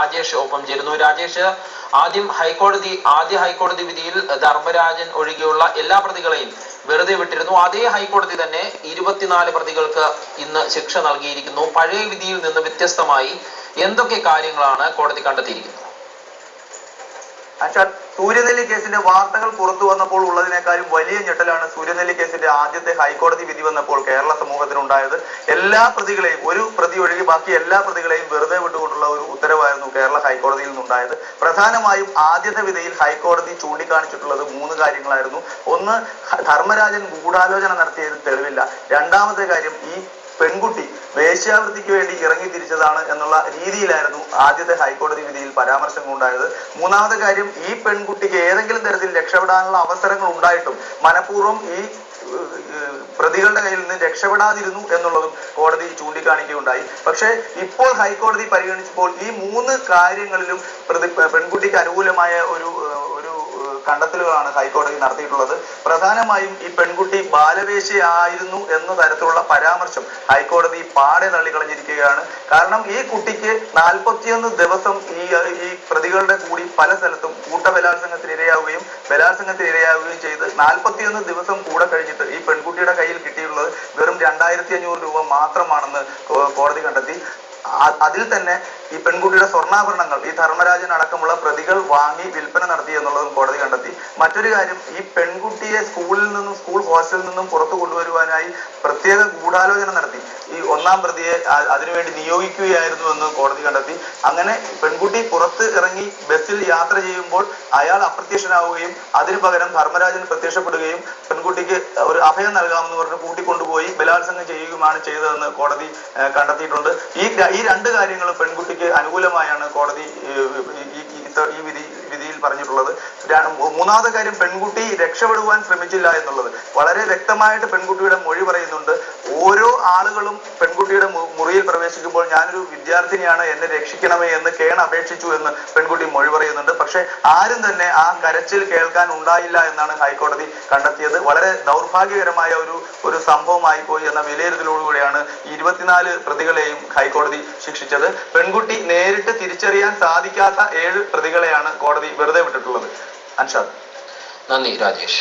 രാജേഷ് ഒപ്പം ചേരുന്നു. രാജേഷ്, ആദ്യ ഹൈക്കോടതി വിധിയിൽ ധർമ്മരാജൻ ഒഴികെയുള്ള എല്ലാ പ്രതികളെയും വെറുതെ വിട്ടിരുന്നു. അതേ ഹൈക്കോടതി തന്നെ 24 പ്രതികൾക്ക് ഇന്ന് ശിക്ഷ നൽകിയിരിക്കുന്നു. പഴയ വിധിയിൽ നിന്ന് വ്യത്യസ്തമായി എന്തൊക്കെ കാര്യങ്ങളാണ് കോടതി കണ്ടെത്തിയിരിക്കുന്നത്? സൂര്യനെല്ലി കേസിന്റെ വാർത്തകൾ പുറത്തു വന്നപ്പോൾ ഉള്ളതിനേക്കാളും വലിയ ഞെട്ടലാണ് സൂര്യനെല്ലി കേസിന്റെ ആദ്യത്തെ ഹൈക്കോടതി വിധി വന്നപ്പോൾ കേരള സമൂഹത്തിനുണ്ടായത്. എല്ലാ പ്രതികളെയും, ഒരു പ്രതി ഒഴികെ ബാക്കി എല്ലാ പ്രതികളെയും വെറുതെ വിട്ടുകൊണ്ടുള്ള ഒരു ഉത്തരവായിരുന്നു കേരള ഹൈക്കോടതിയിൽ നിന്നുണ്ടായത്. പ്രധാനമായും ആദ്യത്തെ വിധിയിൽ ഹൈക്കോടതി ചൂണ്ടിക്കാണിച്ചിട്ടുള്ളത് 3 കാര്യങ്ങളായിരുന്നു. ഒന്ന്, ധർമ്മരാജൻ ഗൂഢാലോചന നടത്തിയതിൽ തെളിവില്ല. രണ്ടാമത്തെ കാര്യം, ഈ പെൺകുട്ടി വേശ്യാവൃത്തിക്ക് വേണ്ടി ഇറങ്ങി തിരിച്ചതാണ് എന്നുള്ള രീതിയിലായിരുന്നു ആദ്യത്തെ ഹൈക്കോടതി വിധിയിൽ പരാമർശം ഉണ്ടായത്. മൂന്നാമത്തെ കാര്യം, ഈ പെൺകുട്ടിക്ക് ഏതെങ്കിലും തരത്തിൽ രക്ഷപ്പെടാനുള്ള അവസരങ്ങൾ ഉണ്ടായിട്ടും മനഃപൂർവ്വം ഈ പ്രതികളുടെ കയ്യിൽ നിന്ന് രക്ഷപ്പെടാതിരുന്നു എന്നുള്ളതും കോടതി ചൂണ്ടിക്കാണിക്കുകയുണ്ടായി. പക്ഷേ ഇപ്പോൾ ഹൈക്കോടതി പരിഗണിച്ചപ്പോൾ ഈ 3 കാര്യങ്ങളിലും പെൺകുട്ടിക്ക് അനുകൂലമായ ഒരു കണ്ടെത്തലുകളാണ് ഹൈക്കോടതി നടത്തിയിട്ടുള്ളത്. പ്രധാനമായും ഈ പെൺകുട്ടി ബാലവേശ്യയായിരുന്നു എന്ന തരത്തിലുള്ള പരാമർശം ഹൈക്കോടതി പാടെ തള്ളിക്കളഞ്ഞിരിക്കുകയാണ്. കാരണം ഈ കുട്ടിക്ക് 41 ദിവസം ഈ പ്രതികളുടെ കൂടി പല സ്ഥലത്തും ബലാത്സംഗത്തിന് ഇരയാവുകയും ചെയ്ത് 41 ദിവസം കൂടെ കഴിഞ്ഞിട്ട് ഈ പെൺകുട്ടിയുടെ കയ്യിൽ കിട്ടിയിട്ടുള്ളത് വെറും 2500 രൂപ മാത്രമാണെന്ന് കോടതി കണ്ടെത്തി. അതിൽ തന്നെ ഈ പെൺകുട്ടിയുടെ സ്വർണ്ണാഭരണങ്ങൾ ഈ ധർമ്മരാജൻ അടക്കമുള്ള പ്രതികൾ വാങ്ങി വിൽപ്പന നടത്തി എന്നുള്ളതും കോടതി കണ്ടെത്തി. മറ്റൊരു കാര്യം, ഈ പെൺകുട്ടിയെ സ്കൂൾ ഹോസ്റ്റലിൽ നിന്നും പുറത്തു കൊണ്ടുവരുവാനായി പ്രത്യേക ഗൂഢാലോചന നടത്തി ഈ 1-ാം പ്രതിയെ അതിനുവേണ്ടി നിയോഗിക്കുകയായിരുന്നു എന്ന് കോടതി കണ്ടെത്തി. അങ്ങനെ പെൺകുട്ടി പുറത്ത് ഇറങ്ങി ബസ്സിൽ യാത്ര ചെയ്യുമ്പോൾ അയാൾ അപ്രത്യക്ഷനാവുകയും അതിനു പകരം ധർമ്മരാജൻ പ്രത്യക്ഷപ്പെടുകയും പെൺകുട്ടിക്ക് ഒരു അഭയം നൽകാമെന്ന് പറഞ്ഞ് കൂട്ടിക്കൊണ്ടുപോയി ബലാത്സംഗം ചെയ്യുകയുമാണ് ചെയ്തതെന്ന് കോടതി കണ്ടെത്തിയിട്ടുണ്ട്. ഈ 2 കാര്യങ്ങളും പെൺകുട്ടിക്ക് അനുകൂലമായാണ് കോടതി ഈ വിധിയിൽ പറഞ്ഞിട്ടുള്ളത്. മൂന്നാമത്തെ കാര്യം, പെൺകുട്ടി രക്ഷപ്പെടുവാൻ ശ്രമിച്ചില്ല എന്നുള്ളത് വളരെ വ്യക്തമായിട്ട് പെൺകുട്ടിയുടെ മൊഴി പറയുന്നുണ്ട്. ഓരോ ആളുകളും പെൺകുട്ടിയുടെ മുറിയിൽ പ്രവേശിക്കുമ്പോൾ ഞാനൊരു വിദ്യാർത്ഥിനിയാണ്, എന്നെ രക്ഷിക്കണമേ എന്ന് അപേക്ഷിച്ചു എന്ന് പെൺകുട്ടി മൊഴി പറയുന്നുണ്ട്. പക്ഷെ ആരും തന്നെ ആ കരച്ചിൽ കേൾക്കാൻ ഉണ്ടായില്ല എന്നാണ് ഹൈക്കോടതി കണ്ടെത്തിയത്. വളരെ ദൗർഭാഗ്യകരമായ ഒരു സംഭവമായി പോയി എന്ന വിലയിരുത്തലോടുകൂടിയാണ് 24 പ്രതികളെയും ഹൈക്കോടതി ശിക്ഷിച്ചത്. പെൺകുട്ടി നേരിട്ട് തിരിച്ചറിയാൻ സാധിക്കാത്ത 7 പ്രതികളെയാണ് കോടതി വെറുതെ വിട്ടിട്ടുള്ളത്. അൻഷാദ്. നന്ദി രാജേഷ്.